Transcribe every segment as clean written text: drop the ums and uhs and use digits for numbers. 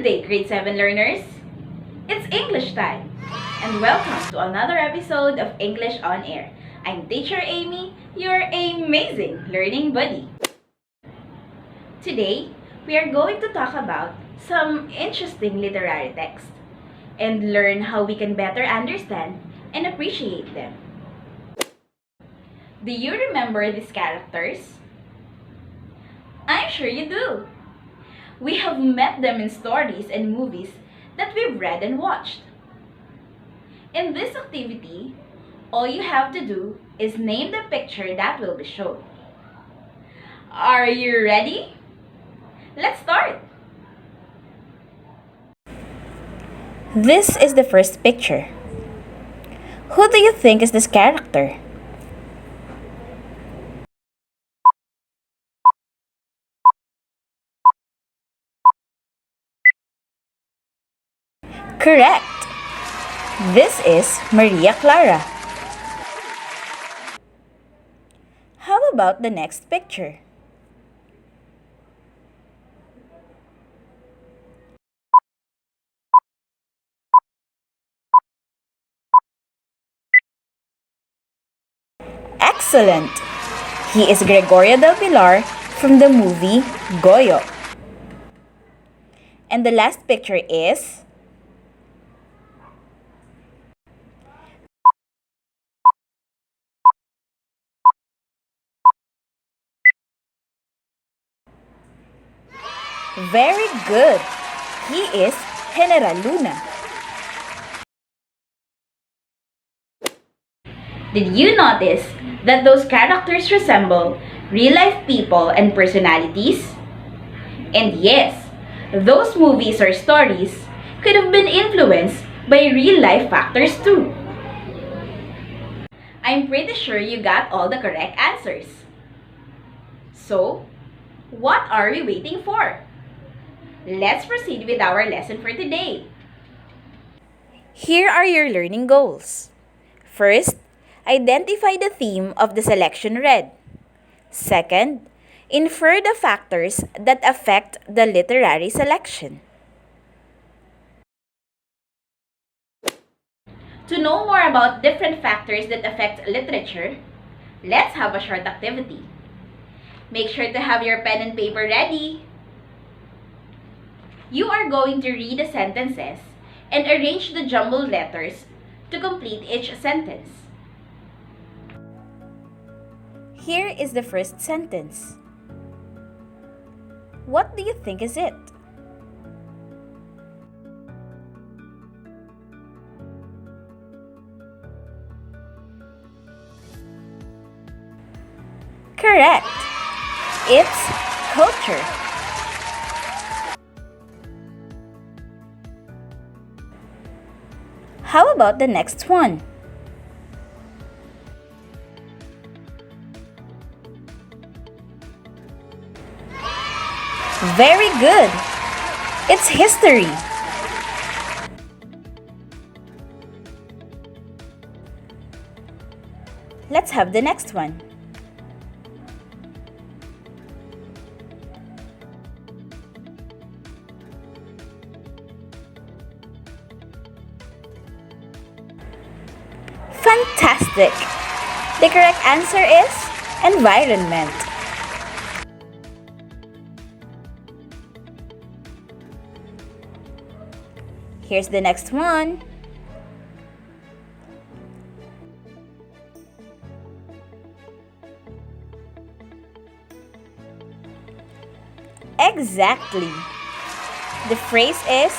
day, grade 7 learners! It's English time! And welcome to another episode of English on Air. I'm Teacher Amy, your amazing learning buddy. Today, we are going to talk about some interesting literary texts and learn how we can better understand and appreciate them. Do you remember these characters? I'm sure you do! We have met them in stories and movies that we've read and watched. In this activity, all you have to do is name the picture that will be shown. Are you ready? Let's start! This is the first picture. Who do you think is this character? Correct! This is Maria Clara. How about the next picture? Excellent! He is Gregorio del Pilar from the movie Goyo. And the last picture is very good! He is General Luna. Did you notice that those characters resemble real-life people and personalities? And yes, those movies or stories could have been influenced by real-life factors too. I'm pretty sure you got all the correct answers. So, what are we waiting for? Let's proceed with our lesson for today. Here are your learning goals. First, identify the theme of the selection read. Second, infer the factors that affect the literary selection. To know more about different factors that affect literature, let's have a short activity. Make sure to have your pen and paper ready. You are going to read the sentences and arrange the jumbled letters to complete each sentence. Here is the first sentence. What do you think is it? Correct! It's culture. How about the next one? Very good! It's history. Let's have the next one. Fantastic! The correct answer is environment. Here's the next one. Exactly. The phrase is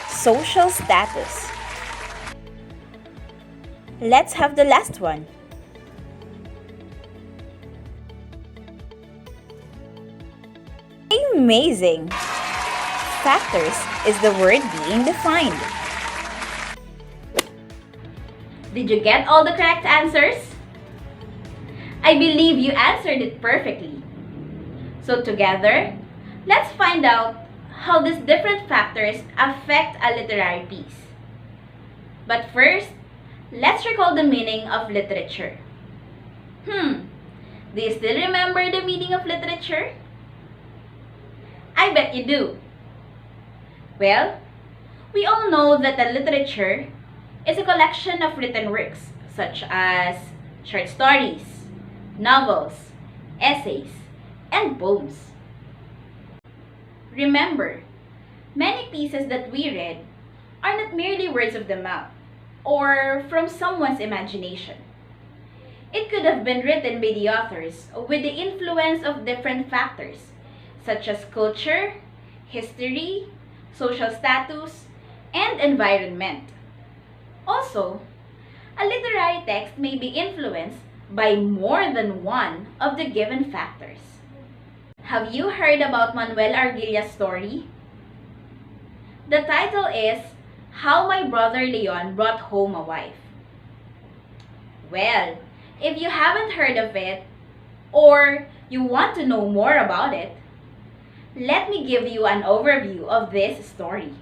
social status. Let's have the last one. Amazing! Factors is the word being defined. Did you get all the correct answers? I believe you answered it perfectly. So together, let's find out how these different factors affect a literary piece. But first, let's recall the meaning of literature. Do you still remember the meaning of literature? I bet you do. Well, we all know that the literature is a collection of written works such as short stories, novels, essays, and poems. Remember, many pieces that we read are not merely words of the mouth or from someone's imagination. It could have been written by the authors with the influence of different factors such as culture, history, social status, and environment. Also, a literary text may be influenced by more than one of the given factors. Have you heard about Manuel Argilla's story? The title is How My Brother Leon Brought Home a Wife. Well, if you haven't heard of it, or you want to know more about it, let me give you an overview of this story.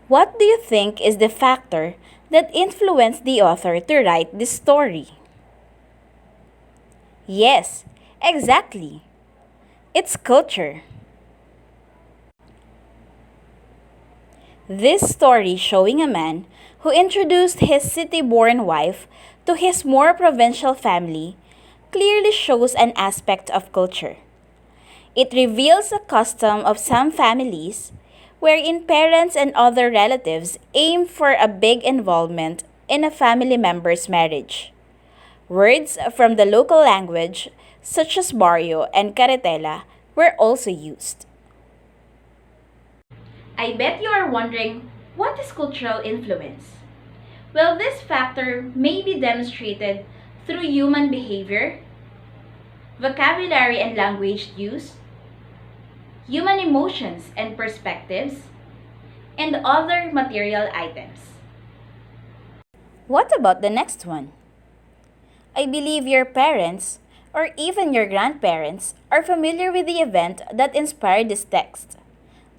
What do you think is the factor that influenced the author to write this story? Yes, exactly. It's culture. This story showing a man who introduced his city-born wife to his more provincial family clearly shows an aspect of culture. It reveals a custom of some families wherein parents and other relatives aim for a big involvement in a family member's marriage. Words from the local language, such as barrio and carretela, were also used. I bet you are wondering, what is cultural influence? Well, this factor may be demonstrated through human behavior, vocabulary and language use, human emotions and perspectives, and other material items. What about the next one? I believe your parents, or even your grandparents, are familiar with the event that inspired this text,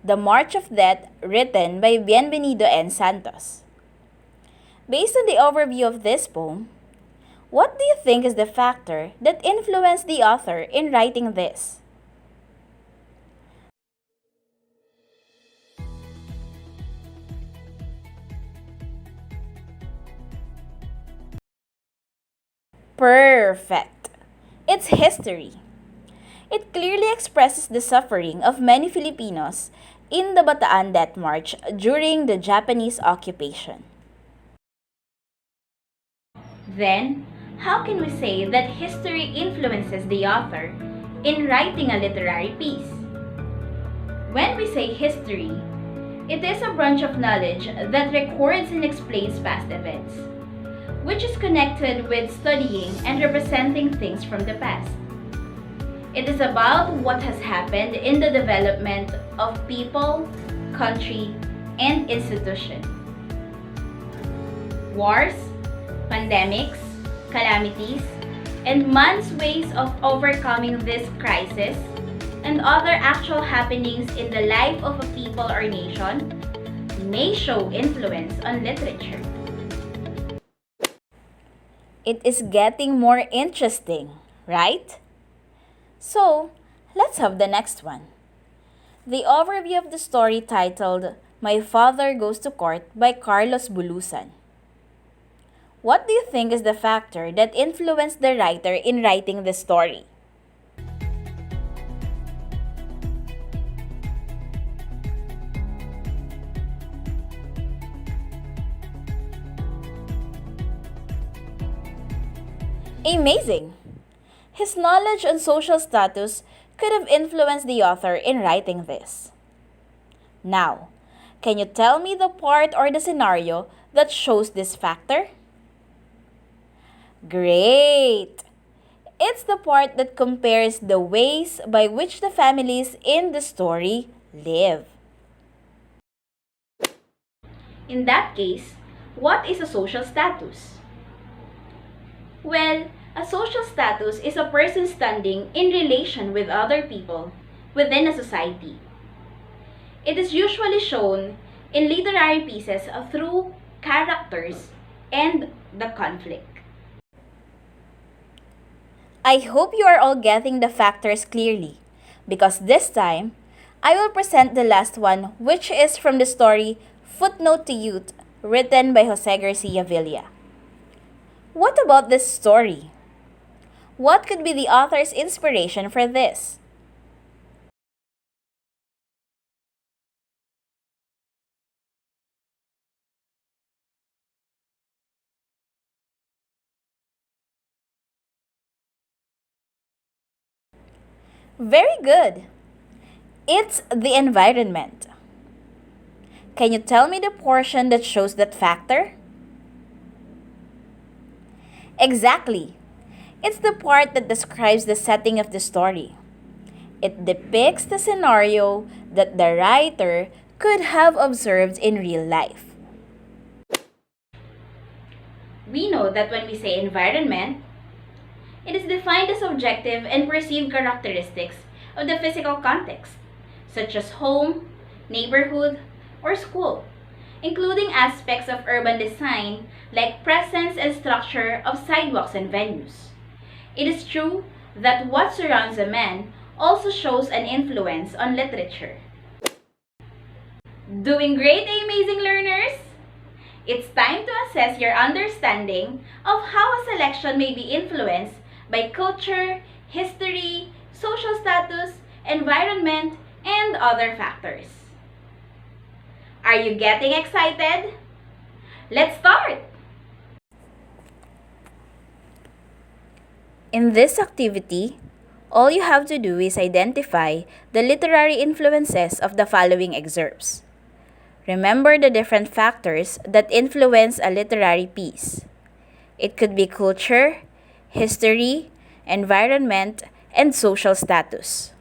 the March of Death written by Bienvenido N. Santos. Based on the overview of this poem, what do you think is the factor that influenced the author in writing this? Perfect! It's history. It clearly expresses the suffering of many Filipinos in the Bataan Death March during the Japanese occupation. Then, how can we say that history influences the author in writing a literary piece? When we say history, it is a branch of knowledge that records and explains past events, which is connected with studying and representing things from the past. It is about what has happened in the development of people, country, and institution. Wars, pandemics, calamities, and man's ways of overcoming this crisis and other actual happenings in the life of a people or nation may show influence on literature. It is getting more interesting, right? So, let's have the next one. The overview of the story titled My Father Goes to Court by Carlos Bulusan. What do you think is the factor that influenced the writer in writing this story? Amazing! His knowledge on social status could have influenced the author in writing this. Now, can you tell me the part or the scenario that shows this factor? Great! It's the part that compares the ways by which the families in the story live. In that case, what is a social status? Well, a social status is a person standing in relation with other people within a society. It is usually shown in literary pieces through characters and the conflict. I hope you are all getting the factors clearly, because this time, I will present the last one, which is from the story Footnote to Youth, written by Jose Garcia Villa. What about this story? What could be the author's inspiration for this? Very good. It's the environment. Can you tell me the portion that shows that factor? Exactly. It's the part that describes the setting of the story. It depicts the scenario that the writer could have observed in real life. We know that when we say environment, it is defined as objective and perceived characteristics of the physical context, such as home, neighborhood, or school, including aspects of urban design like presence and structure of sidewalks and venues. It is true that what surrounds a man also shows an influence on literature. Doing great, amazing learners! It's time to assess your understanding of how a selection may be influenced by culture, history, social status, environment, and other factors. Are you getting excited? Let's start! In this activity, all you have to do is identify the literary influences of the following excerpts. Remember the different factors that influence a literary piece. It could be culture, history, environment, and social status.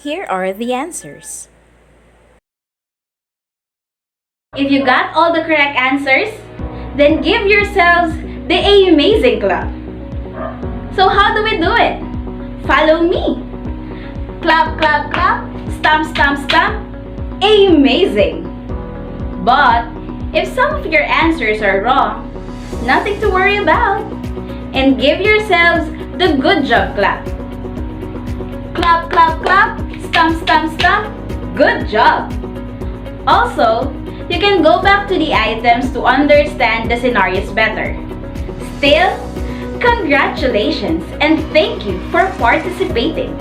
Here are the answers. If you got all the correct answers, then give yourselves the Amazing Club. So how do we do it? Follow me. Clap, clap, clap. Stamp, stamp, stamp. Amazing. But if some of your answers are wrong, nothing to worry about. And give yourselves the good job clap. Clap, clap, clap. Stamp, stamp, stamp. Good job. Also, you can go back to the items to understand the scenarios better. Still, congratulations and thank you for participating.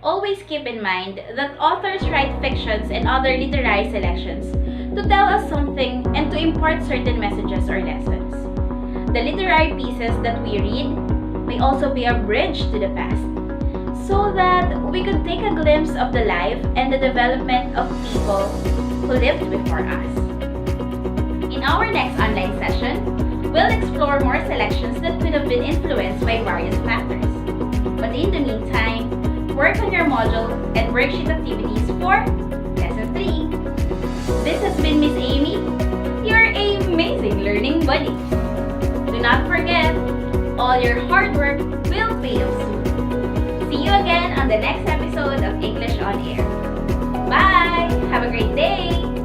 Always keep in mind that authors write fictions and other literary selections to tell us something and to impart certain messages or lessons. The literary pieces that we read may also be a bridge to the past. so that we could take a glimpse of the life and the development of people who lived before us. In our next online session, we'll explore more selections that could have been influenced by various factors. But in the meantime, work on your module and worksheet activities for Lesson 3. This has been Miss Amy, your amazing learning buddy. Do not forget, all your hard work will pay off soon. See you again on the next episode of English on Air. Bye! Have a great day!